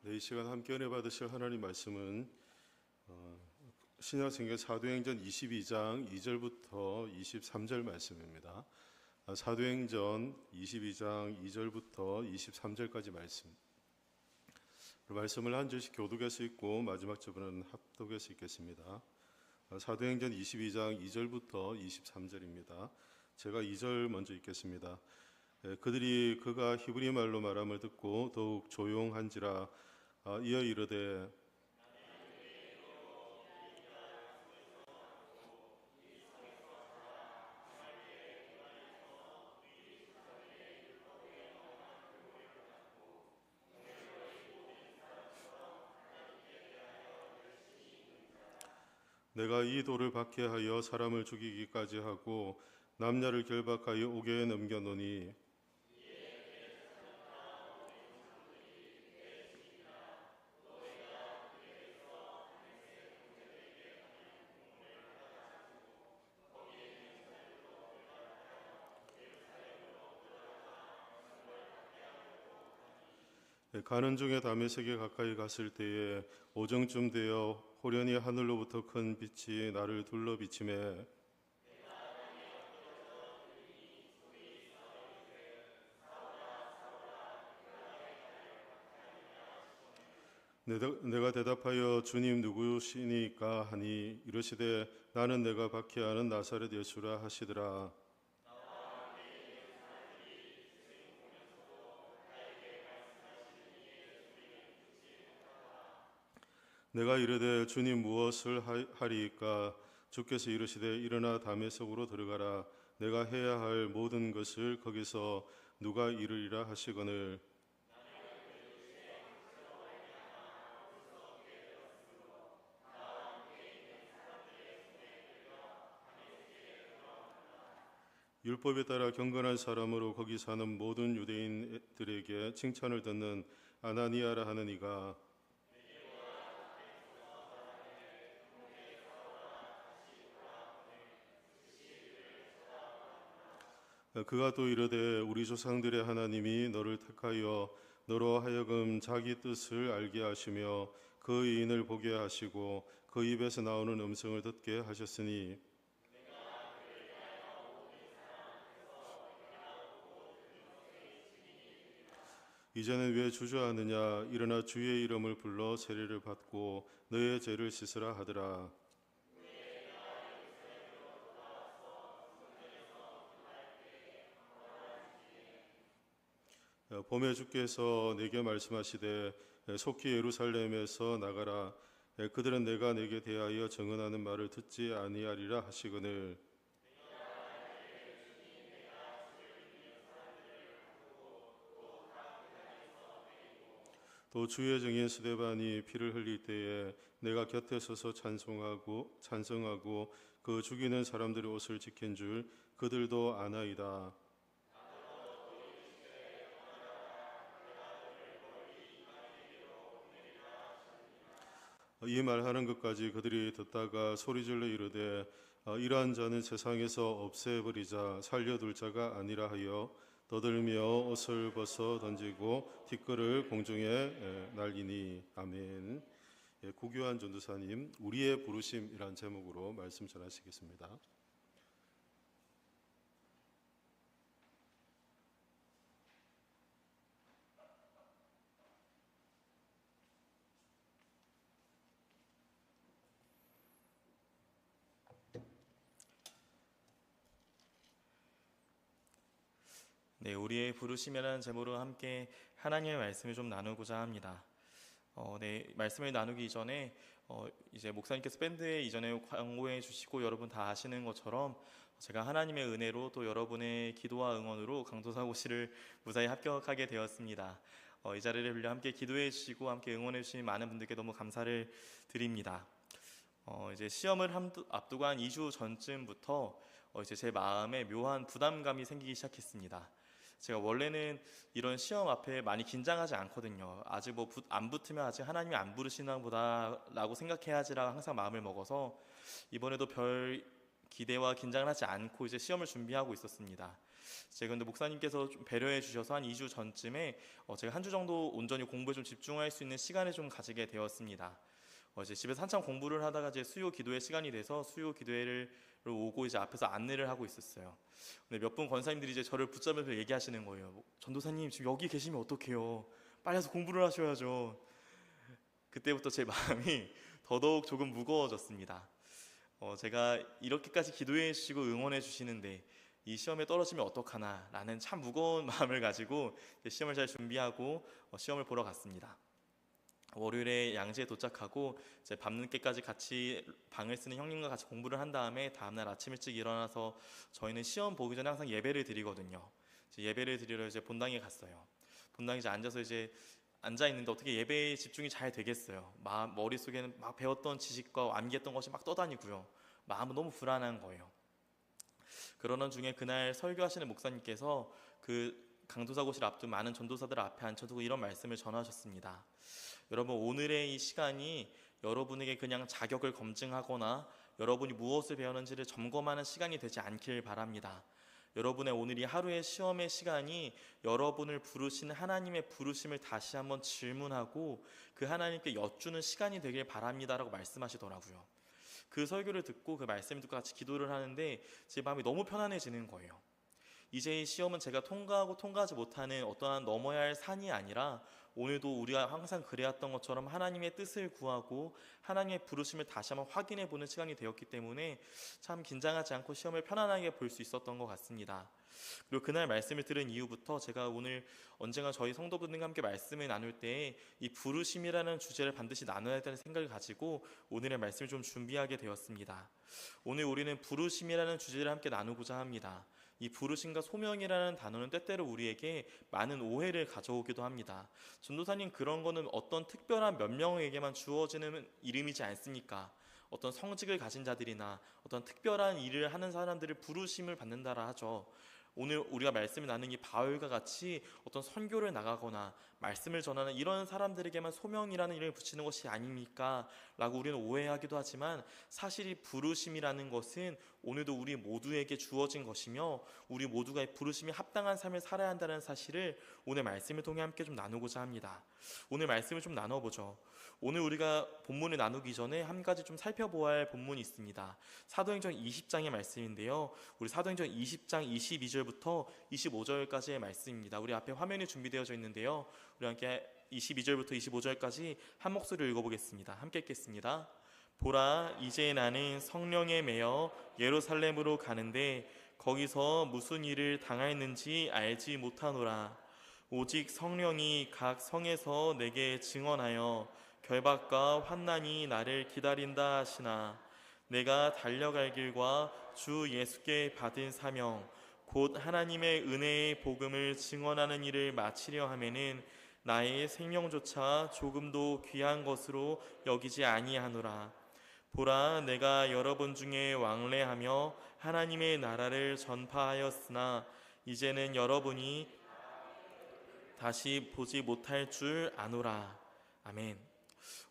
네, 이 시간 함께 은혜 받으실 하나님 말씀은 신약성경 사도행전 22장 2절부터 23절 말씀입니다. 사도행전 22장 2절부터 23절까지 말씀을 한 절씩 교독해서 읽고 마지막 절은 합독해서 읽겠습니다. 사도행전 22장 2절부터 23절입니다. 제가 2절 먼저 읽겠습니다. 그들이 그가 히브리 말로 말함을 듣고 더욱 조용한지라 이어 이르되 내가 이 돌을 박해하여 사람을 죽이기까지 하고 남녀를 결박하여 옥에 넘겨놓으니 가는 중에 다메섹에 가까이 갔을 때에 오정쯤 되어 호련히 하늘로부터 큰 빛이 나를 둘러 비치매 내가 대답하여 주님 누구시니까 하니 이르시되 나는 내가 박해하는 나사렛 예수라 하시더라. 내가 이르되 주님 무엇을 하리이까? 주께서 이르시되 일어나 다메섹으로 들어가라. 내가 해야 할 모든 것을 거기서 누가 이루리라 하시거늘 율법에 따라 경건한 사람으로 거기 사는 모든 유대인들에게 칭찬을 듣는 아나니아라 하는 이가 그가 또 이르되 우리 조상들의 하나님이 너를 택하여 너로 하여금 자기 뜻을 알게 하시며 그 의인을 보게 하시고 그 입에서 나오는 음성을 듣게 하셨으니 이제는 왜 주저하느냐? 일어나 주의 이름을 불러 세례를 받고 너의 죄를 씻으라 하더라. 봄에 주께서 내게 말씀하시되 속히 예루살렘에서 나가라. 그들은 내가 내게 대하여 증언하는 말을 듣지 아니하리라 하시거늘 또 주의 증인 스데반이 피를 흘릴 때에 내가 곁에 서서 찬성하고 그 죽이는 사람들의 옷을 지킨 줄 그들도 아나이다. 이 말하는 것까지 그들이 듣다가 소리질러 이르되 이러한 자는 세상에서 없애버리자 살려둘 자가 아니라 하여 떠들며 옷을 벗어 던지고 티끌을 공중에 날리니 아멘. 구교한 전도사님 우리의 부르심이란 제목으로 말씀 전하시겠습니다. 네, 우리의 부르심이라는 제목으로 함께 하나님의 말씀을 좀 나누고자 합니다. 네, 말씀을 나누기 이전에 이제 목사님께서 밴드에 이전에 광고해 주시고 여러분 다 아시는 것처럼 제가 하나님의 은혜로 또 여러분의 기도와 응원으로 강도사고시를 무사히 합격하게 되었습니다. 이 자리를 빌려 함께 기도해 주시고 함께 응원해 주신 많은 분들께 너무 감사를 드립니다. 이제 시험을 앞두고 한 2주 전쯤부터 이제 제 마음에 묘한 부담감이 생기기 시작했습니다. 제가 원래는 이런 시험 앞에 많이 긴장하지 않거든요. 아직 뭐 안 붙으면 아직 하나님이 안 부르시나 보다라고 생각해야지라 항상 마음을 먹어서 이번에도 별 기대와 긴장을 하지 않고 이제 시험을 준비하고 있었습니다. 제가 근데 목사님께서 좀 배려해 주셔서 한 2주 전쯤에 제가 한 주 정도 온전히 공부에 좀 집중할 수 있는 시간을 좀 가지게 되었습니다. 이제 집에서 한참 공부를 하다가 이제 수요 기도회 시간이 돼서 수요 기도회를 오고 이제 앞에서 안내를 하고 있었어요. 근데 몇 분 권사님들이 이제 저를 붙잡으면서 얘기하시는 거예요. 전도사님 지금 여기 계시면 어떡해요? 빨리 와서 공부를 하셔야죠. 그때부터 제 마음이 더더욱 조금 무거워졌습니다. 제가 이렇게까지 기도해 주시고 응원해 주시는데 이 시험에 떨어지면 어떡하나 라는 참 무거운 마음을 가지고 시험을 잘 준비하고 시험을 보러 갔습니다. 월요일에 양지에 도착하고 이제 밤늦게까지 같이 방을 쓰는 형님과 같이 공부를 한 다음에 다음날 아침 일찍 일어나서 저희는 시험 보기 전에 항상 예배를 드리거든요. 이제 예배를 드리러 이제 본당에 갔어요. 본당에 이제 앉아서 이제 앉아 있는데 어떻게 예배에 집중이 잘 되겠어요. 머릿속에는 막 배웠던 지식과 암기했던 것이 막 떠다니고요. 마음은 너무 불안한 거예요. 그러는 중에 그날 설교하시는 목사님께서 그 강도사고시를 앞둔 많은 전도사들 앞에 앉혀두고 이런 말씀을 전하셨습니다. 여러분, 오늘의 이 시간이 여러분에게 그냥 자격을 검증하거나 여러분이 무엇을 배웠는지를 점검하는 시간이 되지 않길 바랍니다. 여러분의 오늘 이 하루의 시험의 시간이 여러분을 부르신 하나님의 부르심을 다시 한번 질문하고 그 하나님께 여쭈는 시간이 되길 바랍니다라고 말씀하시더라고요. 그 설교를 듣고 그 말씀을 듣고 같이 기도를 하는데 제 마음이 너무 편안해지는 거예요. 이제 이 시험은 제가 통과하고 통과하지 못하는 어떠한 넘어야 할 산이 아니라 오늘도 우리가 항상 그래왔던 것처럼 하나님의 뜻을 구하고 하나님의 부르심을 다시 한번 확인해 보는 시간이 되었기 때문에 참 긴장하지 않고 시험을 편안하게 볼 수 있었던 것 같습니다. 그리고 그날 말씀을 들은 이후부터 제가 오늘 언젠가 저희 성도분들과 함께 말씀을 나눌 때 이 부르심이라는 주제를 반드시 나눠야 된다는 생각을 가지고 오늘의 말씀을 좀 준비하게 되었습니다. 오늘 우리는 부르심이라는 주제를 함께 나누고자 합니다. 이 부르심과 소명이라는 단어는 때때로 우리에게 많은 오해를 가져오기도 합니다. 전도사님, 그런 거는 어떤 특별한 몇 명에게만 주어지는 이름이지 않습니까? 어떤 성직을 가진 자들이나 어떤 특별한 일을 하는 사람들을 부르심을 받는다라 하죠. 오늘 우리가 말씀을 나누는 이 바울과 같이 어떤 선교를 나가거나 말씀을 전하는 이런 사람들에게만 소명이라는 이름을 붙이는 것이 아닙니까? 라고 우리는 오해하기도 하지만 사실 이 부르심이라는 것은 오늘도 우리 모두에게 주어진 것이며 우리 모두가 이 부르심이 합당한 삶을 살아야 한다는 사실을 오늘 말씀을 통해 함께 좀 나누고자 합니다. 오늘 말씀을 좀 나눠보죠. 오늘 우리가 본문을 나누기 전에 한 가지 좀 살펴보아야 할 본문이 있습니다. 사도행전 20장의 말씀인데요. 우리 사도행전 20장 22절부터 25절까지의 말씀입니다. 우리 앞에 화면이 준비되어져 있는데요. 우리 함께 22절부터 25절까지 한 목소리로 읽어보겠습니다. 함께 읽겠습니다. 보라, 이제 나는 성령에 매여 예루살렘으로 가는데 거기서 무슨 일을 당하였는지 알지 못하노라. 오직 성령이 각 성에서 내게 증언하여 결박과 환난이 나를 기다린다 하시나 내가 달려갈 길과 주 예수께 받은 사명 곧 하나님의 은혜의 복음을 증언하는 일을 마치려 하면은 나의 생명조차 조금도 귀한 것으로 여기지 아니하노라. 보라, 내가 여러분 중에 왕래하며 하나님의 나라를 전파하였으나 이제는 여러분이 다시 보지 못할 줄 아노라. 아멘.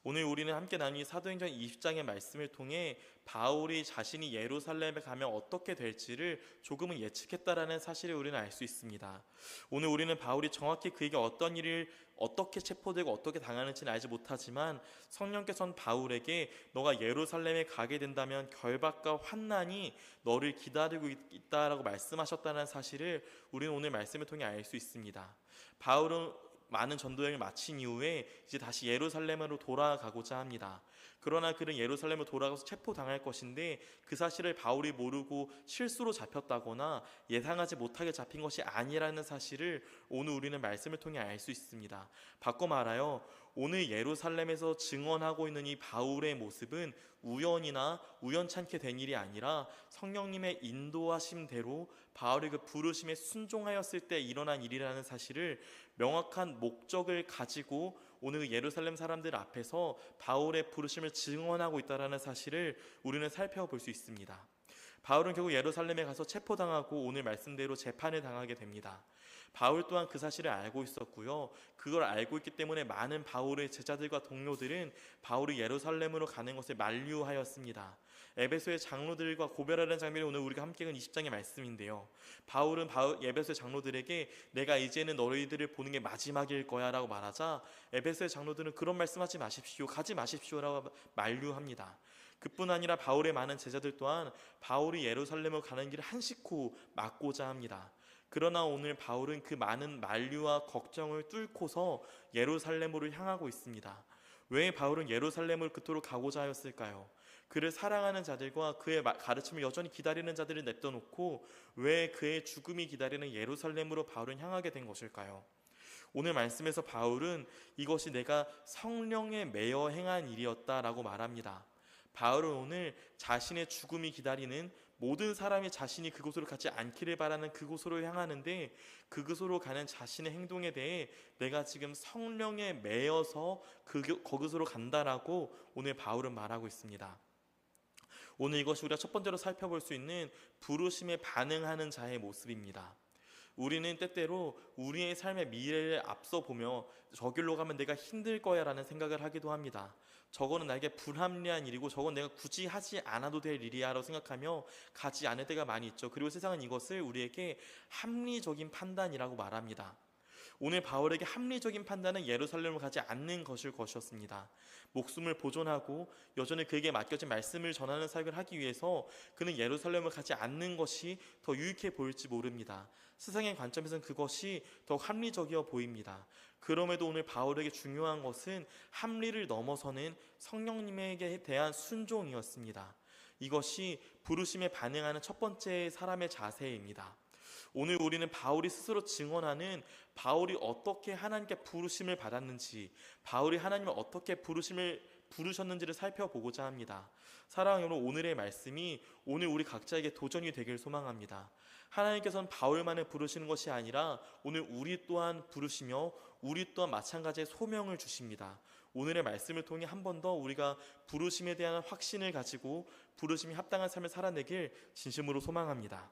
오늘 우리는 함께 나눈 사도행전 20장의 말씀을 통해 바울이 자신이 예루살렘에 가면 어떻게 될지를 조금은 예측했다라는 사실을 우리는 알 수 있습니다. 오늘 우리는 바울이 정확히 그에게 어떤 일을 어떻게 체포되고 어떻게 당하는지는 알지 못하지만 성령께서는 바울에게 너가 예루살렘에 가게 된다면 결박과 환난이 너를 기다리고 있다라고 말씀하셨다는 사실을 우리는 오늘 말씀을 통해 알 수 있습니다. 바울은 많은 전도여행을 마친 이후에 이제 다시 예루살렘으로 돌아가고자 합니다. 그러나 그는 예루살렘으로 돌아가서 체포당할 것인데 그 사실을 바울이 모르고 실수로 잡혔다거나 예상하지 못하게 잡힌 것이 아니라는 사실을 오늘 우리는 말씀을 통해 알 수 있습니다. 바꿔 말하여 오늘 예루살렘에서 증언하고 있는 이 바울의 모습은 우연이나 우연찮게 된 일이 아니라 성령님의 인도하심대로 바울이 그 부르심에 순종하였을 때 일어난 일이라는 사실을 명확한 목적을 가지고 오늘 예루살렘 사람들 앞에서 바울의 부르심을 증언하고 있다는 사실을 우리는 살펴볼 수 있습니다. 바울은 결국 예루살렘에 가서 체포당하고 오늘 말씀대로 재판을 당하게 됩니다. 바울 또한 그 사실을 알고 있었고요. 그걸 알고 있기 때문에 많은 바울의 제자들과 동료들은 바울이 예루살렘으로 가는 것을 만류하였습니다. 에베소의 장로들과 고별하는 장면이 오늘 우리가 함께 읽은 20장의 말씀인데요. 바울은 에베소의 장로들에게 내가 이제는 너희들을 보는 게 마지막일 거야 라고 말하자 에베소의 장로들은 그런 말씀하지 마십시오, 가지 마십시오라고 만류합니다. 그뿐 아니라 바울의 많은 제자들 또한 바울이 예루살렘으로 가는 길을 한시코 막고자 합니다. 그러나 오늘 바울은 그 많은 만류와 걱정을 뚫고서 예루살렘으로 향하고 있습니다. 왜 바울은 예루살렘을 그토록 가고자 하였을까요? 그를 사랑하는 자들과 그의 가르침을 여전히 기다리는 자들을 냅둬놓고 왜 그의 죽음이 기다리는 예루살렘으로 바울은 향하게 된 것일까요? 오늘 말씀에서 바울은 이것이 내가 성령에 매여 행한 일이었다라고 말합니다. 바울은 오늘 자신의 죽음이 기다리는 모든 사람이 자신이 그곳으로 가지 않기를 바라는 그곳으로 향하는데 그곳으로 가는 자신의 행동에 대해 내가 지금 성령에 매여서 거기서로 간다라고 오늘 바울은 말하고 있습니다. 오늘 이것이 우리가 첫 번째로 살펴볼 수 있는 부르심에 반응하는 자의 모습입니다. 우리는 때때로 우리의 삶의 미래를 앞서 보며 저길로 가면 내가 힘들 거야 라는 생각을 하기도 합니다. 저거는 나에게 불합리한 일이고 저건 내가 굳이 하지 않아도 될 일이야 라고 생각하며 가지 않을 때가 많이 있죠. 그리고 세상은 이것을 우리에게 합리적인 판단이라고 말합니다. 오늘 바울에게 합리적인 판단은 예루살렘을 가지 않는 것이었습니다. 목숨을 보존하고 여전히 그에게 맡겨진 말씀을 전하는 사역을 하기 위해서 그는 예루살렘을 가지 않는 것이 더 유익해 보일지 모릅니다. 세상의 관점에서는 그것이 더 합리적이어 보입니다. 그럼에도 오늘 바울에게 중요한 것은 합리를 넘어서는 성령님에게 대한 순종이었습니다. 이것이 부르심에 반응하는 첫 번째 사람의 자세입니다. 오늘 우리는 바울이 스스로 증언하는 바울이 어떻게 하나님께 부르심을 받았는지, 바울이 하나님을 어떻게 부르셨는지를 살펴보고자 합니다. 사랑하는 여러분, 오늘의 말씀이 오늘 우리 각자에게 도전이 되길 소망합니다. 하나님께서는 바울만을 부르시는 것이 아니라 오늘 우리 또한 부르시며 우리 또한 마찬가지의 소명을 주십니다. 오늘의 말씀을 통해 한 번 더 우리가 부르심에 대한 확신을 가지고 부르심이 합당한 삶을 살아내길 진심으로 소망합니다.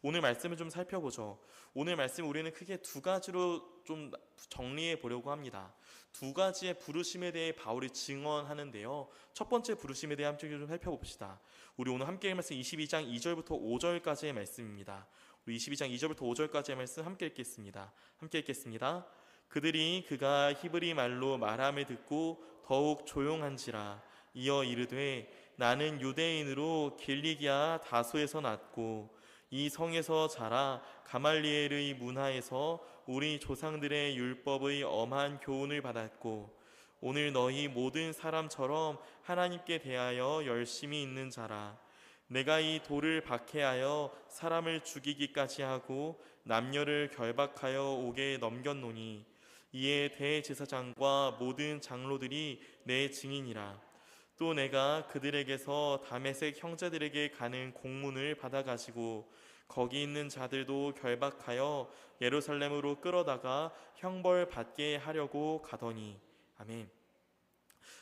오늘 말씀을 좀 살펴보죠. 오늘 말씀 우리는 크게 두 가지로 좀 정리해 보려고 합니다. 두 가지의 부르심에 대해 바울이 증언하는데요. 첫 번째 부르심에 대해 함께 좀 살펴봅시다. 우리 오늘 함께 읽은 말씀 22장 2절부터 5절까지의 말씀입니다. 우리 22장 2절부터 5절까지의 말씀 함께 읽겠습니다. 함께 읽겠습니다. 그들이 그가 히브리 말로 말함을 듣고 더욱 조용한지라. 이어 이르되 나는 유대인으로 길리기아 다소에서 났고 이 성에서 자라 가말리엘의 문화에서 우리 조상들의 율법의 엄한 교훈을 받았고 오늘 너희 모든 사람처럼 하나님께 대하여 열심히 있는 자라. 내가 이 돌을 박해하여 사람을 죽이기까지 하고 남녀를 결박하여 옥에 넘겼노니 이에 대제사장과 모든 장로들이 내 증인이라. 또 내가 그들에게서 다메섹 형제들에게 가는 공문을 받아가지고 거기 있는 자들도 결박하여 예루살렘으로 끌어다가 형벌 받게 하려고 가더니. 아멘.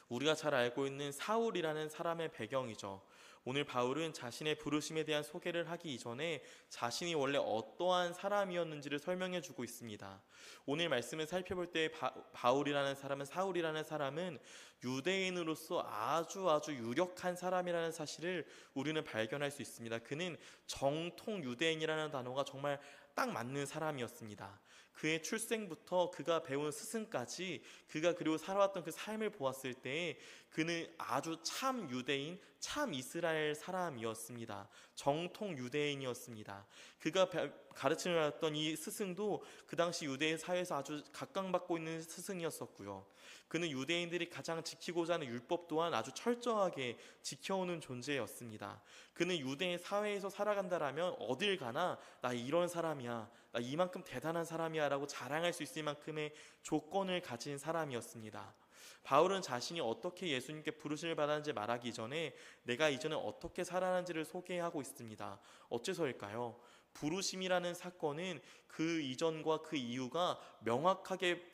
우리가 잘 알고 있는 사울이라는 사람의 배경이죠. 오늘 바울은 자신의 부르심에 대한 소개를 하기 이전에 자신이 원래 어떠한 사람이었는지를 설명해 주고 있습니다. 오늘 말씀을 살펴볼 때 바울이라는 사람은, 사울이라는 사람은 유대인으로서 아주 유력한 사람이라는 사실을 우리는 발견할 수 있습니다. 그는 정통 유대인이라는 단어가 정말 딱 맞는 사람이었습니다. 그의 출생부터 그가 배운 스승까지 그가 그리고 살아왔던 그 삶을 보았을 때 그는 아주 참 유대인, 참 이스라엘 사람이었습니다. 정통 유대인이었습니다. 그가 가르침을 받았던 이 스승도 그 당시 유대인 사회에서 아주 각광받고 있는 스승이었었고요. 그는 유대인들이 가장 지키고자 하는 율법 또한 아주 철저하게 지켜오는 존재였습니다. 그는 유대인 사회에서 살아간다라면 어딜 가나 나 이런 사람이야, 나 이만큼 대단한 사람이야 라고 자랑할 수 있을 만큼의 조건을 가진 사람이었습니다. 바울은 자신이 어떻게 예수님께 부르심을 받았는지 말하기 전에 내가 이전에 어떻게 살아났는지를 소개하고 있습니다. 어째서일까요? 부르심이라는 사건은 그 이전과 그 이후가 명확하게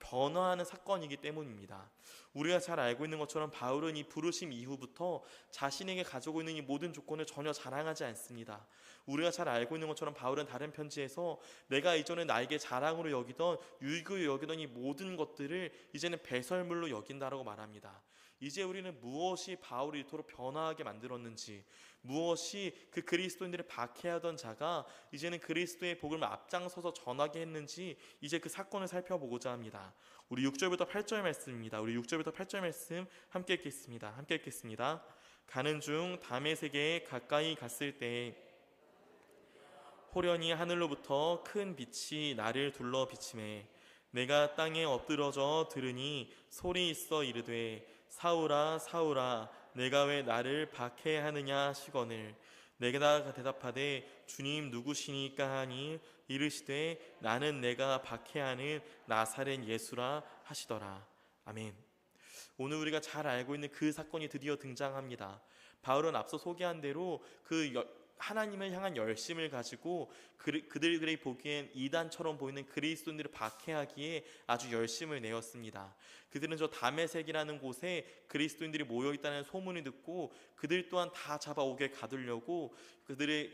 변화하는 사건이기 때문입니다. 우리가 잘 알고 있는 것처럼 바울은 이 부르심 이후부터 자신에게 가지고 있는 이 모든 조건을 전혀 자랑하지 않습니다. 우리가 잘 알고 있는 것처럼 바울은 다른 편지에서 내가 이전에 나에게 자랑으로 여기던 유익으로 여기던 이 모든 것들을 이제는 배설물로 여긴다라고 말합니다. 이제 우리는 무엇이 바울을 이토록 변화하게 만들었는지, 무엇이 그 그리스도인들을 박해하던 자가 이제는 그리스도의 복음을 앞장서서 전하게 했는지 이제 그 사건을 살펴보고자 합니다. 우리 6절부터 8절 말씀입니다. 우리 6절부터 8절 말씀 함께 읽겠습니다. 가는 중 다메섹에 가까이 갔을 때 호련히 하늘로부터 큰 빛이 나를 둘러 비치매 내가 땅에 엎드러져 들으니 소리 있어 이르되 사울아 사울아 내가 왜 나를 박해하느냐 하시거늘 내가 대답하되 주님 누구시니까 하니 이르시되 나는 내가 박해하는 나사렛 예수라 하시더라. 아멘. 오늘 우리가 잘 알고 있는 그 사건이 드디어 등장합니다. 바울은 앞서 소개한 대로 하나님을 향한 열심을 가지고 그들이 보기엔 이단처럼 보이는 그리스도인들을 박해하기에 아주 열심을 내었습니다. 그들은 저 다메섹이라는 곳에 그리스도인들이 모여있다는 소문을 듣고 그들 또한 다 잡아오게 가두려고 그들의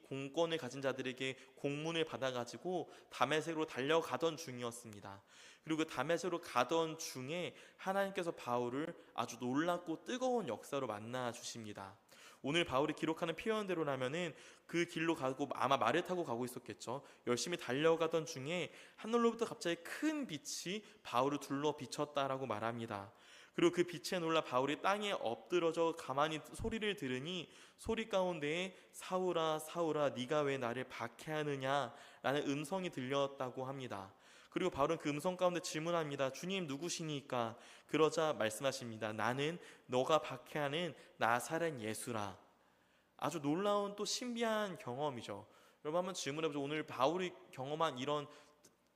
공권을 가진 자들에게 공문을 받아가지고 다메섹으로 달려가던 중이었습니다. 그리고 그 다메섹으로 가던 중에 하나님께서 바울을 아주 놀랍고 뜨거운 역사로 만나 주십니다. 오늘 바울이 기록하는 표현대로라면은 그 길로 가고 아마 말을 타고 가고 있었겠죠. 열심히 달려가던 중에 하늘로부터 갑자기 큰 빛이 바울을 둘러 비쳤다라고 말합니다. 그리고 그 빛에 놀라 바울이 땅에 엎드러져 가만히 소리를 들으니 소리 가운데에 사울아 사울아 네가 왜 나를 박해하느냐 라는 음성이 들렸다고 합니다. 그리고 바울은 그 음성 가운데 질문합니다. 주님 누구시니까? 그러자 말씀하십니다. 나는 너가 박해하는 나사렛 예수라. 아주 놀라운 또 신비한 경험이죠. 여러분 한번 질문해보죠. 오늘 바울이 경험한 이런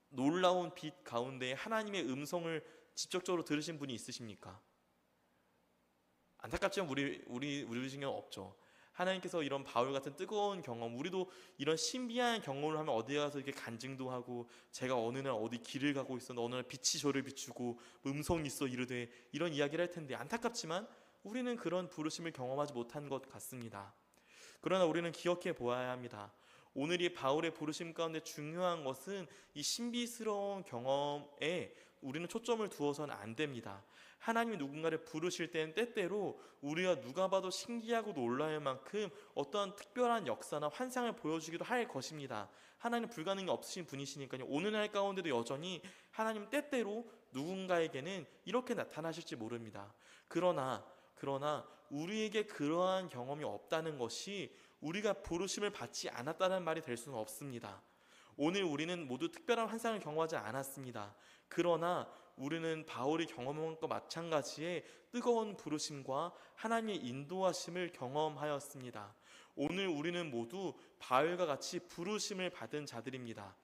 놀라운 빛 가운데 하나님의 음성을 직접적으로 들으신 분이 있으십니까? 안타깝지만 우리 중에는 없죠. 하나님께서 이런 바울 같은 뜨거운 경험, 우리도 이런 신비한 경험을 하면 어디 가서 이렇게 간증도 하고 제가 어느 날 어디 길을 가고 있었는데 어느 날 빛이 저를 비추고 음성이 있어 이르되 이런 이야기를 할 텐데 안타깝지만 우리는 그런 부르심을 경험하지 못한 것 같습니다. 그러나 우리는 기억해 보아야 합니다. 오늘 이 바울의 부르심 가운데 중요한 것은 이 신비스러운 경험에 우리는 초점을 두어서는 안 됩니다. 하나님이 누군가를 부르실 때는 때때로 우리가 누가 봐도 신기하고 놀라울 만큼 어떠한 특별한 역사나 환상을 보여주기도 할 것입니다. 하나님 불가능이 없으신 분이시니까요. 오늘날 가운데도 여전히 하나님 때때로 누군가에게는 이렇게 나타나실지 모릅니다. 그러나 우리에게 그러한 경험이 없다는 것이 우리가 부르심을 받지 않았다는 말이 될 수는 없습니다. 오늘 우리는 모두 특별한 환상을 경험하지 않았습니다. 그러나 우리는 바울이 경험한 것과 마찬가지의 뜨거운 부르심과 하나님의 인도하심을 경험하였습니다. 오늘 우리는 모두 바울과 같이 부르심을 받은 자들입니다.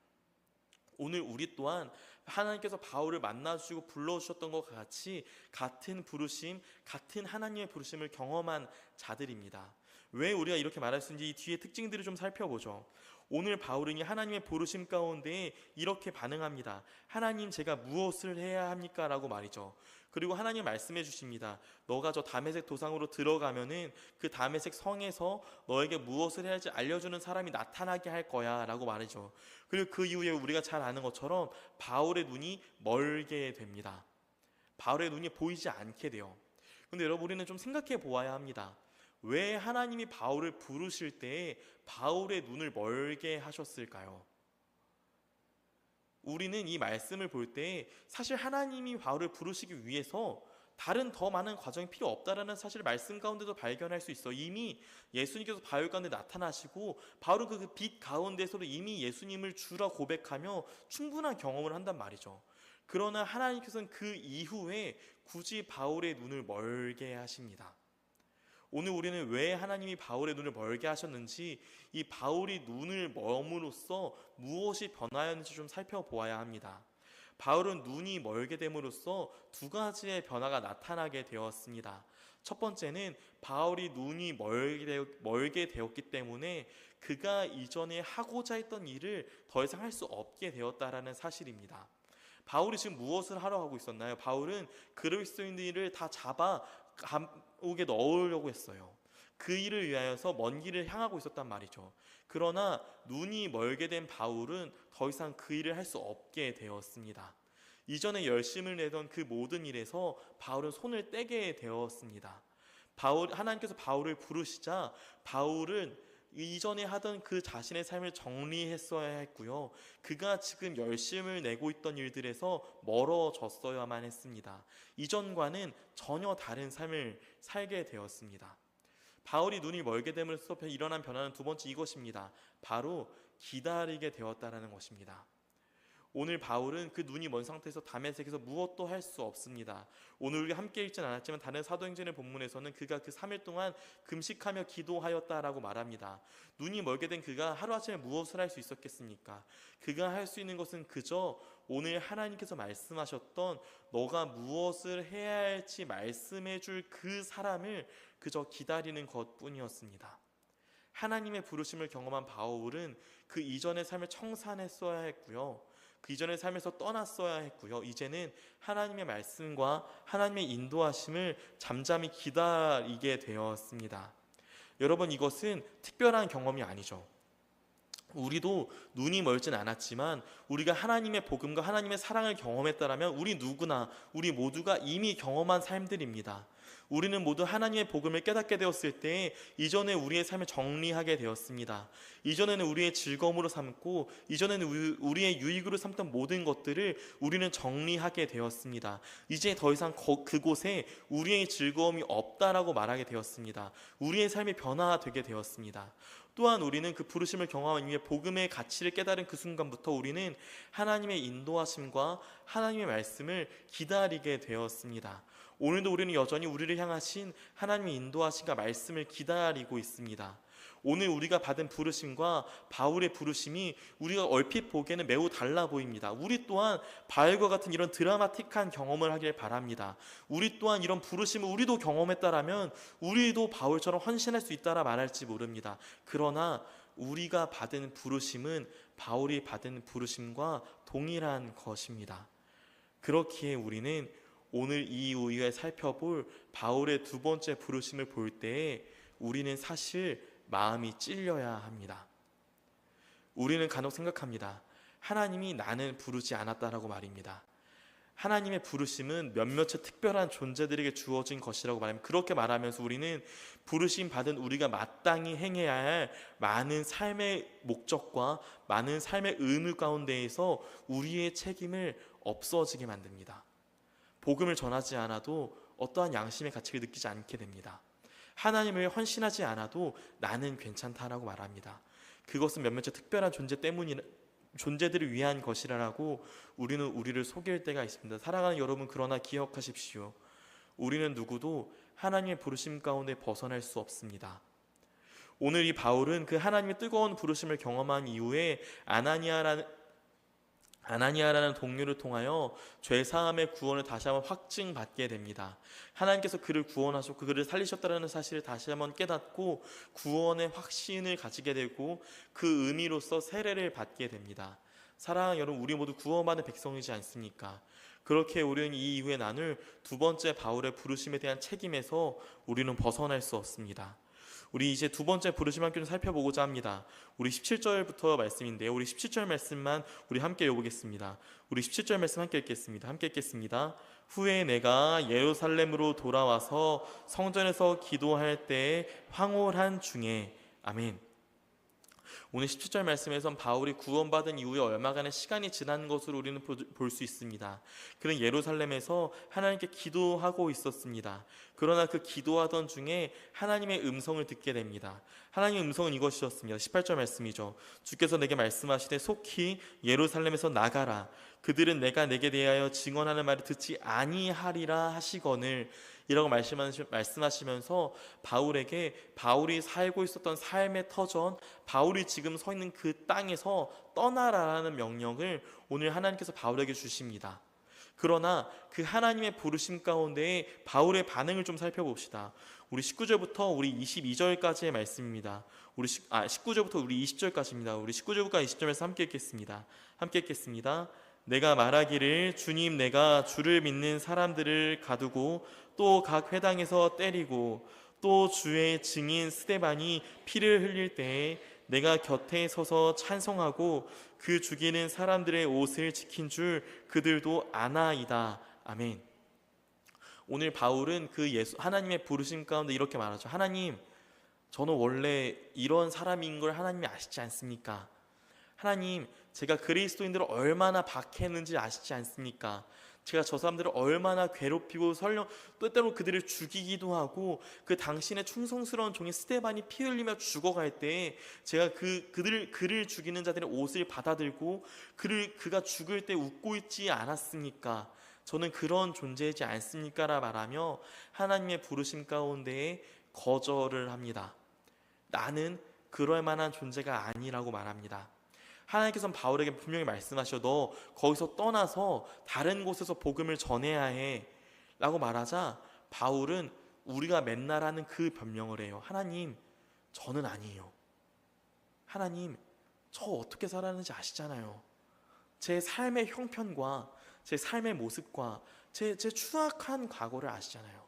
오늘 우리 또한 하나님께서 바울을 만나주시고 불러주셨던 것과 같이 같은 부르심, 같은 하나님의 부르심을 경험한 자들입니다. 왜 우리가 이렇게 말할 수 있는지 이 뒤에 특징들을 좀 살펴보죠. 오늘 바울은 하나님의 부르심 가운데 이렇게 반응합니다. 하나님 제가 무엇을 해야 합니까? 라고 말이죠. 그리고 하나님 말씀해 주십니다. 너가 저 다메섹 도상으로 들어가면은 그 다메섹 성에서 너에게 무엇을 해야 할지 알려주는 사람이 나타나게 할 거야 라고 말이죠. 그리고 그 이후에 우리가 잘 아는 것처럼 바울의 눈이 멀게 됩니다. 바울의 눈이 보이지 않게 돼요. 근데 여러분 우리는 좀 생각해 보아야 합니다. 왜 하나님이 바울을 부르실 때 바울의 눈을 멀게 하셨을까요? 우리는 이 말씀을 볼 때 사실 하나님이 바울을 부르시기 위해서 다른 더 많은 과정이 필요 없다라는 사실을 말씀 가운데도 발견할 수 있어. 이미 예수님께서 바울 가운데 나타나시고 바울은 그 빛 가운데서도 이미 예수님을 주라 고백하며 충분한 경험을 한단 말이죠. 그러나 하나님께서는 그 이후에 굳이 바울의 눈을 멀게 하십니다. 오늘 우리는 왜 하나님이 바울의 눈을 멀게 하셨는지, 이 바울이 눈을 멀음으로써 무엇이 변화했는지 좀 살펴보아야 합니다. 바울은 눈이 멀게 됨으로써 두 가지의 변화가 나타나게 되었습니다. 첫 번째는 바울이 눈이 멀게 되었기 때문에 그가 이전에 하고자 했던 일을 더 이상 할 수 없게 되었다라는 사실입니다. 바울이 지금 무엇을 하러 하고 있었나요? 바울은 그리스도인들을 다 잡아 감옥에 넣으려고 했어요. 그 일을 위하여서 먼 길을 향하고 있었단 말이죠. 그러나 눈이 멀게 된 바울은 더 이상 그 일을 할 수 없게 되었습니다. 이전에 열심을 내던 그 모든 일에서 바울은 손을 떼게 되었습니다. 하나님께서 바울을 부르시자 바울은 이전에 하던 그 자신의 삶을 정리했어야 했고요. 그가 지금 열심을 내고 있던 일들에서 멀어졌어야만 했습니다. 이전과는 전혀 다른 삶을 살게 되었습니다. 바울이 눈이 멀게 됨으로써 일어난 변화는 두 번째 이것입니다. 바로 기다리게 되었다는 것입니다. 오늘 바울은 그 눈이 먼 상태에서 다메섹에서 무엇도 할 수 없습니다. 오늘 우리가 함께 읽진 않았지만 다른 사도행전의 본문에서는 그가 그 3일 동안 금식하며 기도하였다라고 말합니다. 눈이 멀게 된 그가 하루아침에 무엇을 할 수 있었겠습니까? 그가 할 수 있는 것은 그저 오늘 하나님께서 말씀하셨던 너가 무엇을 해야 할지 말씀해 줄 그 사람을 그저 기다리는 것뿐이었습니다. 하나님의 부르심을 경험한 바울은 그 이전의 삶을 청산했어야 했고요. 그 이전의 삶에서 떠났어야 했고요. 이제는 하나님의 말씀과 하나님의 인도하심을 잠잠히 기다리게 되었습니다. 여러분, 이것은 특별한 경험이 아니죠. 우리도 눈이 멀진 않았지만 우리가 하나님의 복음과 하나님의 사랑을 경험했다라면 우리 모두가 이미 경험한 삶들입니다. 우리는 모두 하나님의 복음을 깨닫게 되었을 때 이전에 우리의 삶을 정리하게 되었습니다. 이전에는 우리의 즐거움으로 삼고 이전에는 우리의 유익으로 삼던 모든 것들을 우리는 정리하게 되었습니다. 이제 더 이상 그곳에 우리의 즐거움이 없다라고 말하게 되었습니다. 우리의 삶이 변화되게 되었습니다. 또한 우리는 그 부르심을 경험한 이후에 복음의 가치를 깨달은 그 순간부터 우리는 하나님의 인도하심과 하나님의 말씀을 기다리게 되었습니다. 오늘도 우리는 여전히 우리를 향하신 하나님의 인도하심과 말씀을 기다리고 있습니다. 오늘 우리가 받은 부르심과 바울의 부르심이 우리가 얼핏 보기에는 매우 달라 보입니다. 우리 또한 바울과 같은 이런 드라마틱한 경험을 하길 바랍니다. 우리 또한 이런 부르심을 우리도 경험했다라면 우리도 바울처럼 헌신할 수 있다라 말할지 모릅니다. 그러나 우리가 받은 부르심은 바울이 받은 부르심과 동일한 것입니다. 그렇기에 우리는 오늘 이 이후에 살펴볼 바울의 두 번째 부르심을 볼 때에 우리는 사실 마음이 찔려야 합니다. 우리는 간혹 생각합니다. 하나님이 나는 부르지 않았다라고 말입니다. 하나님의 부르심은 몇몇의 특별한 존재들에게 주어진 것이라고 말합니다. 그렇게 말하면서 우리는 부르심 받은 우리가 마땅히 행해야 할 많은 삶의 목적과 많은 삶의 의무 가운데에서 우리의 책임을 없어지게 만듭니다. 복음을 전하지 않아도 어떠한 양심의 가치를 느끼지 않게 됩니다. 하나님을 헌신하지 않아도 나는 괜찮다라고 말합니다. 그것은 몇몇의 특별한 존재들을 위한 것이라고 우리는 우리를 속일 때가 있습니다. 사랑하는 여러분, 그러나 기억하십시오. 우리는 누구도 하나님의 부르심 가운데 벗어날 수 없습니다. 오늘 이 바울은 그 하나님의 뜨거운 부르심을 경험한 이후에 아나니아라는 동료를 통하여 죄사함의 구원을 다시 한번 확증받게 됩니다. 하나님께서 그를 구원하셨고 그를 살리셨다는 사실을 다시 한번 깨닫고 구원의 확신을 가지게 되고 그 의미로서 세례를 받게 됩니다. 사랑하는 여러분, 우리 모두 구원받은 백성이지 않습니까? 그렇게 우리는 이 이후에 나눌 두 번째 바울의 부르심에 대한 책임에서 우리는 벗어날 수 없습니다. 우리 이제 두 번째 부르심 함께 좀 살펴보고자 합니다. 우리 17절부터 말씀인데요. 우리 17절 말씀만 우리 함께 읽어보겠습니다. 우리 17절 말씀 함께 읽겠습니다. 함께 읽겠습니다. 후에 내가 예루살렘으로 돌아와서 성전에서 기도할 때 황홀한 중에. 아멘. 오늘 17절 말씀에선 바울이 구원받은 이후에 얼마간의 시간이 지난 것으로 우리는 볼 수 있습니다. 그는 예루살렘에서 하나님께 기도하고 있었습니다. 그러나 그 기도하던 중에 하나님의 음성을 듣게 됩니다. 하나님의 음성은 이것이었습니다. 18절 말씀이죠. 주께서 내게 말씀하시되 속히 예루살렘에서 나가라. 그들은 내가 내게 대하여 증언하는 말을 듣지 아니하리라 하시거늘. 이라고 말씀하시면서 바울에게 바울이 살고 있었던 삶의 터전, 바울이 지금 서 있는 그 땅에서 떠나라라는 명령을 오늘 하나님께서 바울에게 주십니다. 그러나 그 하나님의 부르심 가운데 바울의 반응을 좀 살펴봅시다. 우리 19절부터 우리 22절까지의 말씀입니다. 19절부터 우리 20절까지입니다. 우리 19절부터 20절에서 함께 읽겠습니다. 함께 읽겠습니다. 내가 말하기를 주님 내가 주를 믿는 사람들을 가두고 또 각 회당에서 때리고 또 주의 증인 스데반이 피를 흘릴 때에 내가 곁에 서서 찬송하고 그 죽이는 사람들의 옷을 지킨 줄 그들도 아나이다. 아멘. 오늘 바울은 그 하나님의 부르심 가운데 이렇게 말하죠. 하나님, 저는 원래 이런 사람인 걸 하나님이 아시지 않습니까? 하나님, 제가 그리스도인들을 얼마나 박해했는지 아시지 않습니까? 제가 저 사람들을 얼마나 괴롭히고 설령 때때로 그들을 죽이기도 하고 그 당신의 충성스러운 종인 스데반이 피 흘리며 죽어갈 때 제가 그를 죽이는 자들의 옷을 받아들고 그가 죽을 때 웃고 있지 않았습니까? 저는 그런 존재이지 않습니까? 라 말하며 하나님의 부르심 가운데에 거절을 합니다. 나는 그럴 만한 존재가 아니라고 말합니다. 하나님께서는 바울에게 분명히 말씀하셔, 너 거기서 떠나서 다른 곳에서 복음을 전해야 해 라고 말하자 바울은 우리가 맨날 하는 그 변명을 해요. 하나님, 저는 아니에요. 하나님, 저 어떻게 살았는지 아시잖아요. 제 삶의 형편과 제 삶의 모습과 제 추악한 과거를 아시잖아요.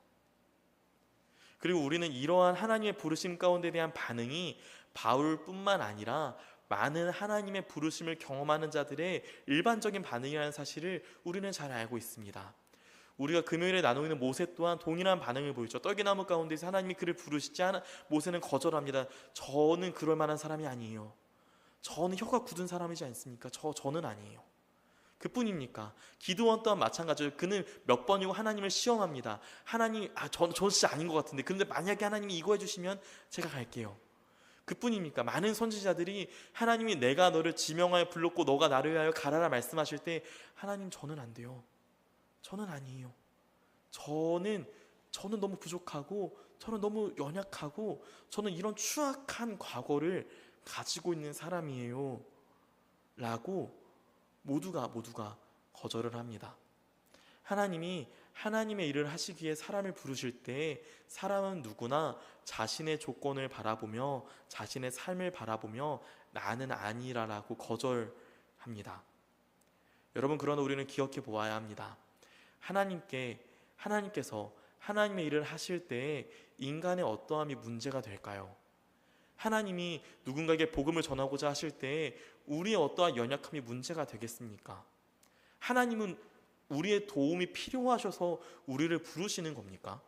그리고 우리는 이러한 하나님의 부르심 가운데 대한 반응이 바울뿐만 아니라 많은 하나님의 부르심을 경험하는 자들의 일반적인 반응이라는 사실을 우리는 잘 알고 있습니다. 우리가 금요일에 나누는 모세 또한 동일한 반응을 보이죠. 떨기나무 가운데서 하나님이 그를 부르시지 않아 모세는 거절합니다. 저는 그럴 만한 사람이 아니에요. 저는 혀가 굳은 사람이지 않습니까? 저는 아니에요. 그뿐입니까? 기드온 또한 마찬가지예요. 그는 몇 번이고 하나님을 시험합니다. 하나님, 저 진짜 아닌 것 같은데 근데 만약에 하나님이 이거 해주시면 제가 갈게요. 그뿐입니까? 많은 선지자들이 하나님이 내가 너를 지명하여 불렀고 너가 나를 위하여 가라라 말씀하실 때 하나님, 저는 안 돼요. 저는 아니에요. 저는 너무 부족하고 저는 너무 연약하고 저는 이런 추악한 과거를 가지고 있는 사람이에요 라고 모두가 거절을 합니다. 하나님이 하나님의 일을 하시기에 사람을 부르실 때 사람은 누구나 자신의 조건을 바라보며 자신의 삶을 바라보며 나는 아니라라고 거절합니다. 여러분, 그러나 우리는 기억해 보아야 합니다. 하나님께서 하나님의 일을 하실 때 인간의 어떠함이 문제가 될까요? 하나님이 누군가에게 복음을 전하고자 하실 때 우리의 어떠한 연약함이 문제가 되겠습니까? 하나님은 우리의 도움이 필요하셔서 우리를 부르시는 겁니까?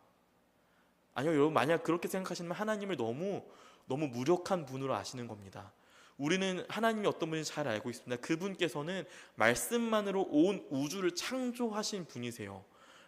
아니요, 여러분, 만약 그렇게 생각하시면 하나님을 너무 무력한 분으로 아시는 겁니다. 우리는 하나님이 어떤 분인지 잘 알고 있습니다. 그분께서는 말씀만으로 온 우주를 창조하신 분이세요.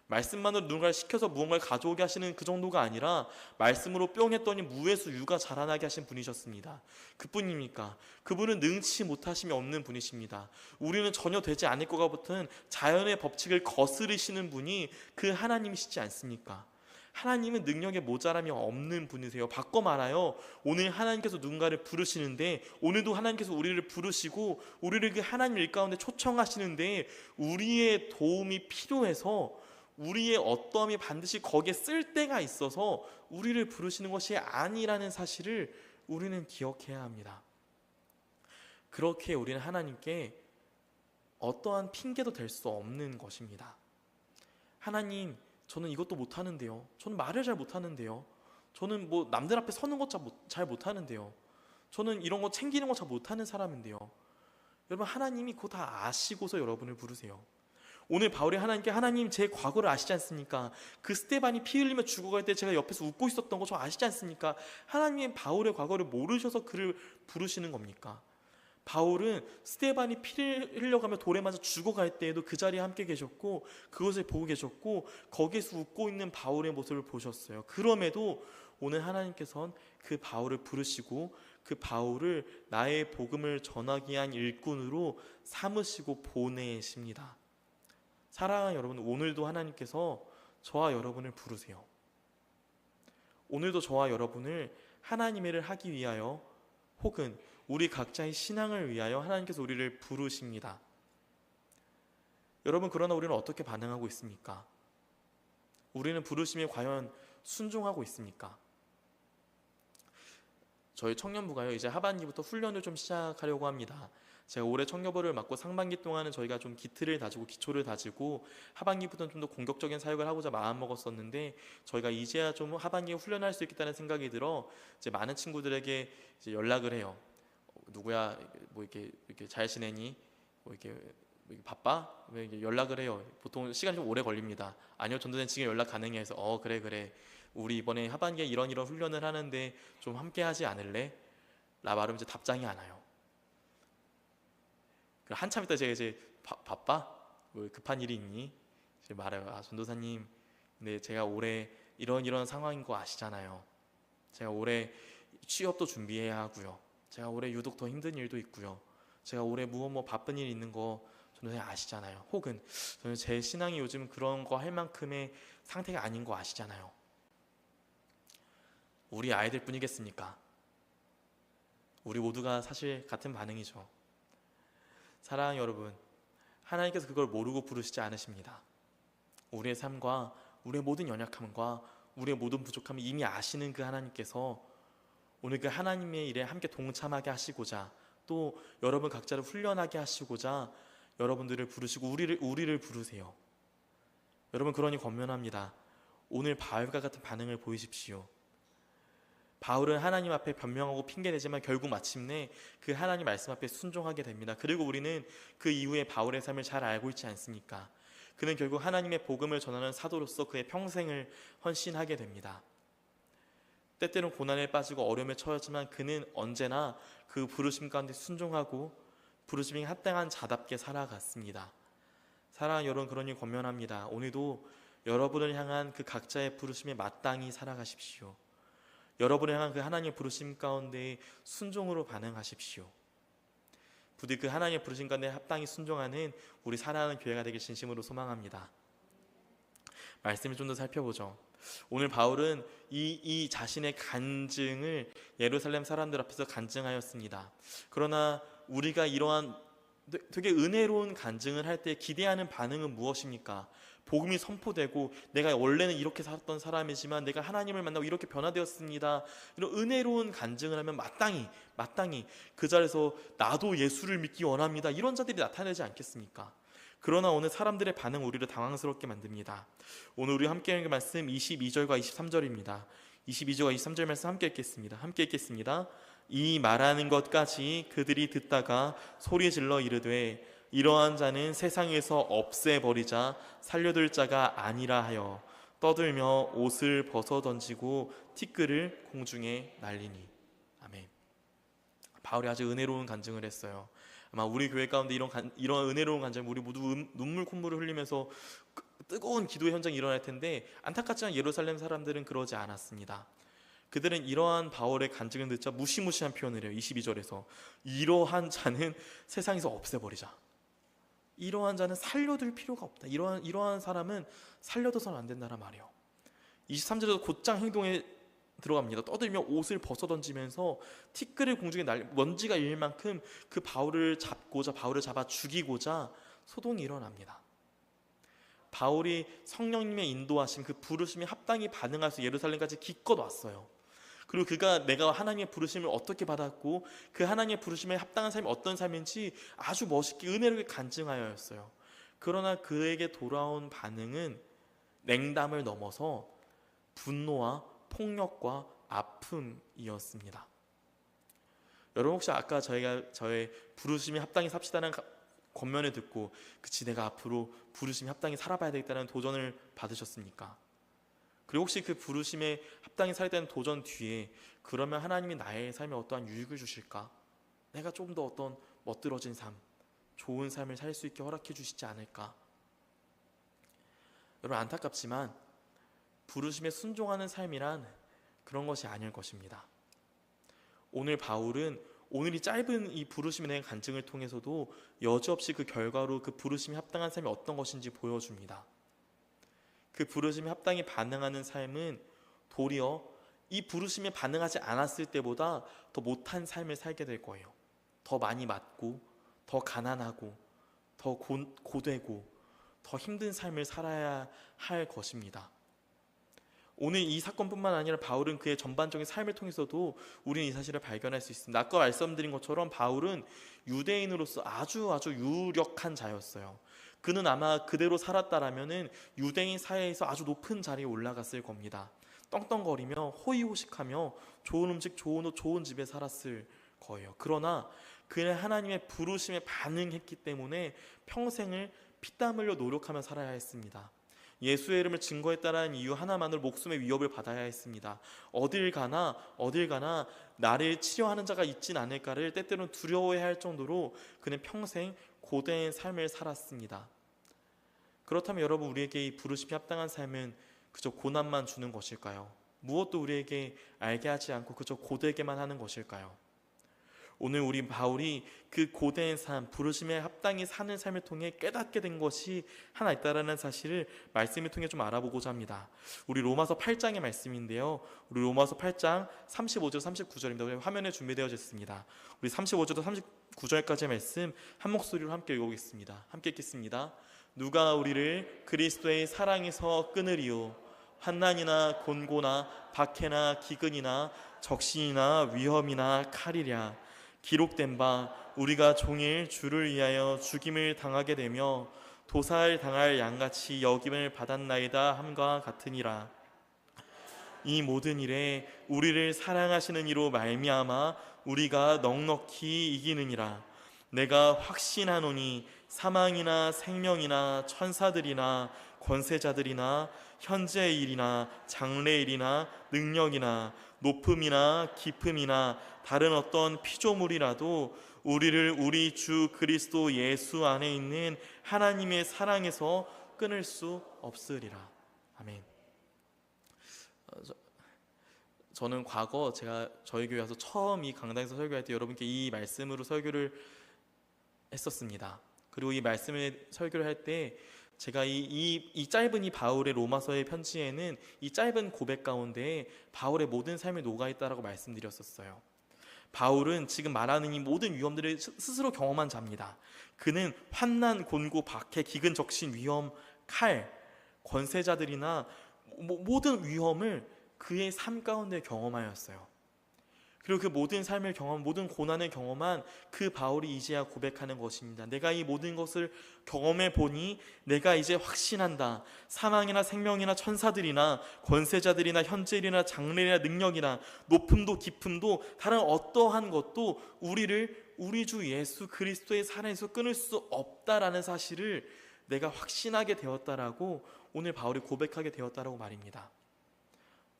말씀만으로 누군가를 시켜서 무언가를 가져오게 하시는 그 정도가 아니라 말씀으로 뿅 했더니 무에서 유가 자라나게 하신 분이셨습니다. 그뿐입니까? 그분은 능치 못하심이 없는 분이십니다. 우리는 전혀 되지 않을 것 같은 자연의 법칙을 거스르시는 분이 그 하나님이시지 않습니까? 하나님은 능력에 모자람이 없는 분이세요. 바꿔 말하여 오늘 하나님께서 누군가를 부르시는데 오늘도 하나님께서 우리를 부르시고 우리를 그 하나님 일 가운데 초청하시는데 우리의 도움이 필요해서 우리의 어떠함이 반드시 거기에 쓸 때가 있어서 우리를 부르시는 것이 아니라는 사실을 우리는 기억해야 합니다. 그렇게 우리는 하나님께 어떠한 핑계도 될 수 없는 것입니다. 하나님, 저는 이것도 못하는데요. 저는 말을 잘 못하는데요. 저는 남들 앞에 서는 것 잘 못하는데요. 저는 이런 거 챙기는 거 잘 못하는 사람인데요. 여러분, 하나님이 그거 다 아시고서 여러분을 부르세요. 오늘 바울이 하나님께, 하나님, 제 과거를 아시지 않습니까? 그 스데반이 피 흘리며 죽어갈 때 제가 옆에서 웃고 있었던 거 저 아시지 않습니까? 하나님이 바울의 과거를 모르셔서 그를 부르시는 겁니까? 바울은 스데반이 피를 흘려가며 돌에 맞아 죽어갈 때에도 그 자리에 함께 계셨고 그것을 보고 계셨고 거기에서 웃고 있는 바울의 모습을 보셨어요. 그럼에도 오늘 하나님께서는 그 바울을 부르시고 그 바울을 나의 복음을 전하기 위한 일꾼으로 삼으시고 보내십니다. 사랑하는 여러분, 오늘도 하나님께서 저와 여러분을 부르세요. 오늘도 저와 여러분을 하나님의 일을 하기 위하여 혹은 우리 각자의 신앙을 위하여 하나님께서 우리를 부르십니다. 여러분, 그러나 우리는 어떻게 반응하고 있습니까? 우리는 부르심에 과연 순종하고 있습니까? 저희 청년부가요, 이제 하반기부터 훈련을 좀 시작하려고 합니다. 제가 올해 청년부를 맡고 상반기 동안은 저희가 좀 기틀을 다지고 기초를 다지고 하반기부터는 좀 더 공격적인 사역을 하고자 마음먹었었는데, 저희가 이제야 좀 하반기에 훈련할 수 있겠다는 생각이 들어 이제 많은 친구들에게 이제 연락을 해요. 누구야, 뭐 이렇게 잘 지내니? 뭐 이렇게 바빠? 왜 이렇게 연락을 해요. 보통 시간이 좀 오래 걸립니다. 아니요, 전도사님 지금 연락 가능해 해서 그래 우리 이번에 하반기에 이런 훈련을 하는데 좀 함께 하지 않을래? 라 말하면 이제 답장이 안 와요. 한참 있다 제가 이제 바빠? 뭐 급한 일이 있니? 이제 말해요. 전도사님, 근데 제가 올해 이런 상황인 거 아시잖아요. 제가 올해 취업도 준비해야 하고요. 제가 올해 유독 더 힘든 일도 있고요. 제가 올해 뭐 바쁜 일 있는 거 전도사님 아시잖아요. 혹은 저는 제 신앙이 요즘 그런 거 할 만큼의 상태가 아닌 거 아시잖아요. 우리 아이들 뿐이겠습니까? 우리 모두가 사실 같은 반응이죠. 사랑하는 여러분, 하나님께서 그걸 모르고 부르시지 않으십니다. 우리의 삶과 우리의 모든 연약함과 우리의 모든 부족함을 이미 아시는 그 하나님께서 오늘 그 하나님의 일에 함께 동참하게 하시고자, 또 여러분 각자를 훈련하게 하시고자 여러분들을 부르시고 우리를 부르세요. 여러분, 그러니 권면합니다. 오늘 바울과 같은 반응을 보이십시오. 바울은 하나님 앞에 변명하고 핑계대지만 결국 마침내 그 하나님 말씀 앞에 순종하게 됩니다. 그리고 우리는 그 이후에 바울의 삶을 잘 알고 있지 않습니까? 그는 결국 하나님의 복음을 전하는 사도로서 그의 평생을 헌신하게 됩니다. 때때로는 고난에 빠지고 어려움에 처하지만 그는 언제나 그 부르심 가운데 순종하고 부르심에 합당한 자답게 살아갔습니다. 사랑하는 여러분, 그러니 권면합니다. 오늘도 여러분을 향한 그 각자의 부르심에 마땅히 살아가십시오. 여러분을 향한 그 하나님의 부르심 가운데 순종으로 반응하십시오. 부디 그 하나님의 부르심 가운데 합당히 순종하는 우리 사랑하는 교회가 되길 진심으로 소망합니다. 말씀을 좀 더 살펴보죠. 오늘 바울은 이 자신의 간증을 예루살렘 사람들 앞에서 간증하였습니다. 그러나 우리가 이러한 되게 은혜로운 간증을 할 때 기대하는 반응은 무엇입니까? 복음이 선포되고 내가 원래는 이렇게 살았던 사람이지만 내가 하나님을 만나고 이렇게 변화되었습니다. 이런 은혜로운 간증을 하면 마땅히 그 자리에서 나도 예수를 믿기 원합니다. 이런 자들이 나타나지 않겠습니까? 그러나 오늘 사람들의 반응 우리를 당황스럽게 만듭니다. 오늘 우리 함께 읽는 말씀 22절과 23절입니다. 22절과 23절 말씀 함께 읽겠습니다. 이 말하는 것까지 그들이 듣다가 소리 질러 이르되 이러한 자는 세상에서 없애버리자 살려둘 자가 아니라 하여 떠들며 옷을 벗어 던지고 티끌을 공중에 날리니. 아멘. 바울이 아주 은혜로운 간증을 했어요. 아마 우리 교회 가운데 이런 은혜로운 간증, 우리 모두 눈물 콧물을 흘리면서 뜨거운 기도의 현장이 일어날 텐데, 안타깝지만 예루살렘 사람들은 그러지 않았습니다. 그들은 이러한 바울의 간증을 듣자 무시무시한 표현을 해요. 22절에서 이러한 자는 세상에서 없애버리자. 이러한 자는 살려둘 필요가 없다. 이러한 사람은 살려둬서는 안 된다는 말이에요. 23절에도 곧장 행동에 들어갑니다. 떠들며 옷을 벗어 던지면서 티끌을 공중에 먼지가 일 만큼 그 바울을 잡아 죽이고자 소동이 일어납니다. 바울이 성령님의 인도하심, 그 부르심에 합당히 반응할 수 예루살렘까지 기껏 왔어요. 그리고 그가 내가 하나님의 부르심을 어떻게 받았고 그 하나님의 부르심에 합당한 삶이 어떤 삶인지 아주 멋있게 은혜롭게 간증하였어요. 그러나 그에게 돌아온 반응은 냉담을 넘어서 분노와 폭력과 아픔이었습니다. 여러분, 혹시 아까 저의 부르심에 합당히 삽시다는 권면을 듣고 그치, 내가 앞으로 부르심에 합당히 살아봐야 되겠다는 도전을 받으셨습니까? 그리고 혹시 그 부르심에 합당히 살겠다는 도전 뒤에 그러면 하나님이 나의 삶에 어떠한 유익을 주실까? 내가 좀 더 어떤 멋들어진 삶, 좋은 삶을 살 수 있게 허락해 주시지 않을까? 여러분, 안타깝지만 부르심에 순종하는 삶이란 그런 것이 아닐 것입니다. 오늘 바울은 오늘이 짧은 이 부르심에 대한 간증을 통해서도 여지없이 그 결과로 그 부르심에 합당한 삶이 어떤 것인지 보여줍니다. 그 부르심에 합당히 반응하는 삶은 도리어 이 부르심에 반응하지 않았을 때보다 더 못한 삶을 살게 될 거예요. 더 많이 맞고, 더 가난하고, 더 고되고, 더 힘든 삶을 살아야 할 것입니다. 오늘 이 사건뿐만 아니라 바울은 그의 전반적인 삶을 통해서도 우리는 이 사실을 발견할 수 있습니다. 아까 말씀드린 것처럼 바울은 유대인으로서 아주 유력한 자였어요. 그는 아마 그대로 살았다라면은 유대인 사회에서 아주 높은 자리에 올라갔을 겁니다. 떵떵거리며 호의호식하며 좋은 음식, 좋은 옷, 좋은 집에 살았을 거예요. 그러나 그는 하나님의 부르심에 반응했기 때문에 평생을 피땀 흘려 노력하며 살아야 했습니다. 예수의 이름을 증거했다는 이유 하나만으로 목숨의 위협을 받아야 했습니다. 어딜 가나 나를 치료하는 자가 있진 않을까를 때때로는 두려워해야 할 정도로 그는 평생 고된 삶을 살았습니다. 그렇다면 여러분, 우리에게 이 부르심이 합당한 삶은 그저 고난만 주는 것일까요? 무엇도 우리에게 알게 하지 않고 그저 고되게만 하는 것일까요? 오늘 우리 바울이 그 고된 삶, 부르심에 합당히 사는 삶을 통해 깨닫게 된 것이 하나 있다라는 사실을 말씀을 통해 좀 알아보고자 합니다. 우리 로마서 8장의 말씀인데요. 우리 로마서 8장 35절 39절입니다. 화면에 준비되어 있습니다. 우리 35절부터 39절까지의 말씀 한 목소리로 함께 읽어보겠습니다. 함께 읽겠습니다. 누가 우리를 그리스도의 사랑에서 끊으리요? 환난이나 곤고나 박해나 기근이나 적신이나 위험이나 칼이랴. 기록된 바 우리가 종일 주를 위하여 죽임을 당하게 되며 도살 당할 양같이 여김을 받았나이다 함과 같으니라. 이 모든 일에 우리를 사랑하시는 이로 말미암아 우리가 넉넉히 이기느니라. 내가 확신하노니 사망이나 생명이나 천사들이나 권세자들이나 현재의 일이나 장래의 일이나 능력이나 높음이나 깊음이나 다른 어떤 피조물이라도 우리를 우리 주 그리스도 예수 안에 있는 하나님의 사랑에서 끊을 수 없으리라. 아멘. 저는 과거 제가 저희 교회 와서 처음 이 강당에서 설교할 때 여러분께 이 말씀으로 설교를 했었습니다. 그리고 이 말씀을 설교를 할 때 제가 이 짧은 이 바울의 로마서의 편지에는 이 짧은 고백 가운데 바울의 모든 삶이 녹아있다라고 말씀드렸었어요. 바울은 지금 말하는 이 모든 위험들을 스스로 경험한 자입니다. 그는 환난, 곤고, 박해, 기근, 적신, 위험, 칼, 권세자들이나 모든 위험을 그의 삶 가운데 경험하였어요. 그리고 그 모든 삶을 경험, 모든 고난을 경험한 그 바울이 이제야 고백하는 것입니다. 내가 이 모든 것을 경험해 보니 내가 이제 확신한다. 사망이나 생명이나 천사들이나 권세자들이나 현재일이나 장래일이나 능력이나 높음도 깊음도 다른 어떠한 것도 우리를 우리 주 예수 그리스도의 사랑에서 끊을 수 없다라는 사실을 내가 확신하게 되었다라고 오늘 바울이 고백하게 되었다라고 말입니다.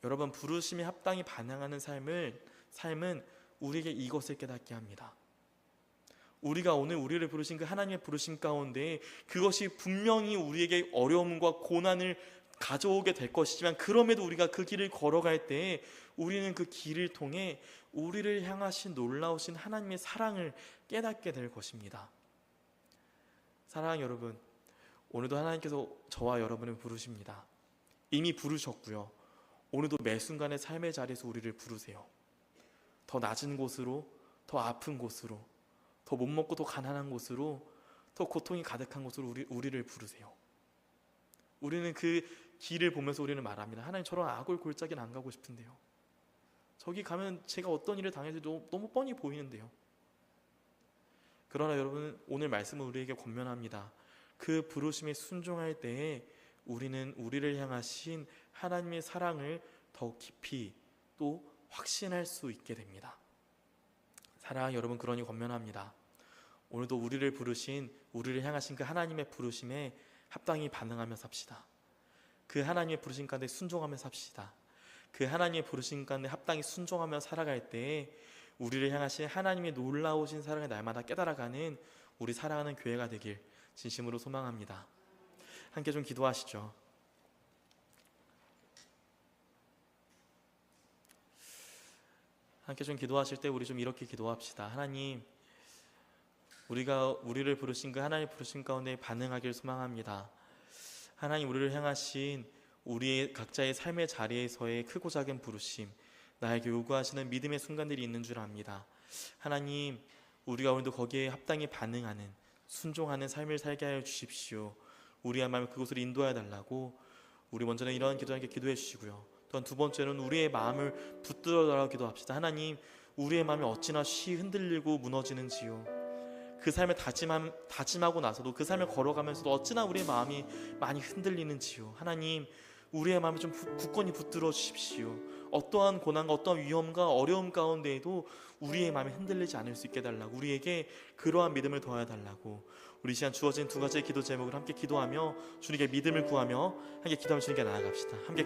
여러분, 부르심에 합당히 반응하는 삶은 우리에게 이것을 깨닫게 합니다. 우리가 오늘 우리를 부르신 그 하나님의 부르심 가운데 그것이 분명히 우리에게 어려움과 고난을 가져오게 될 것이지만 그럼에도 우리가 그 길을 걸어갈 때 우리는 그 길을 통해 우리를 향하신 놀라우신 하나님의 사랑을 깨닫게 될 것입니다. 사랑하는 여러분, 오늘도 하나님께서 저와 여러분을 부르십니다. 이미 부르셨고요. 오늘도 매 순간의 삶의 자리에서 우리를 부르세요. 더 낮은 곳으로, 더 아픈 곳으로, 더 못 먹고 더 가난한 곳으로, 더 고통이 가득한 곳으로 우리를 부르세요. 우리는 그 길을 보면서 우리는 말합니다. 하나님, 저런 악골 골짜기는 안 가고 싶은데요. 저기 가면 제가 어떤 일을 당해도 너무 뻔히 보이는데요. 그러나 여러분, 오늘 말씀은 우리에게 권면합니다. 그 부르심에 순종할 때에 우리는 우리를 향하신 하나님의 사랑을 더 깊이 또 확신할 수 있게 됩니다. 사랑하는 여러분, 그러니 권면합니다. 오늘도 우리를 부르신, 우리를 향하신 그 하나님의 부르심에 합당히 반응하며 삽시다. 그 하나님의 부르심 가운데 순종하며 삽시다. 그 하나님의 부르심 가운데 합당히 순종하며 살아갈 때에 우리를 향하신 하나님의 놀라우신 사랑을 날마다 깨달아가는 우리 사랑하는 교회가 되길 진심으로 소망합니다. 함께 좀 기도하시죠. 함께 좀 기도하실 때 우리 좀 이렇게 기도합시다. 하나님, 우리가 우리를 부르신 그 하나님 부르신 가운데 반응하길 소망합니다. 하나님, 우리를 향하신 우리의 각자의 삶의 자리에서의 크고 작은 부르심, 나에게 요구하시는 믿음의 순간들이 있는 줄 압니다. 하나님, 우리가 오늘도 거기에 합당히 반응하는, 순종하는 삶을 살게 하여 주십시오. 우리야말로 그곳을 인도해 달라고 우리 먼저는 이러한 기도와 함께 기도해 주시고요. 또 또한 두 번째는 우리의 마음을 붙들어 달라고 기도합시다. 하나님, 우리의 마음이 어찌나 쉬이 흔들리고 무너지는지요. 그 삶을 다짐하고 나서도 그 삶을 걸어가면서도 어찌나 우리의 마음이 많이 흔들리는지요. 하나님, 우리의 마음을 좀 굳건히 붙들어 주십시오. 어떠한 고난과 어떠한 위험과 어려움 가운데에도 우리의 마음이 흔들리지 않을 수 있게 해달라고, 우리에게 그러한 믿음을 더해 달라고. 우리 이 시간 주어진 두 가지의 기도 제목을 함께 기도하며 주님께 믿음을 구하며 함께 기도하며 주님께 나아갑시다. 함께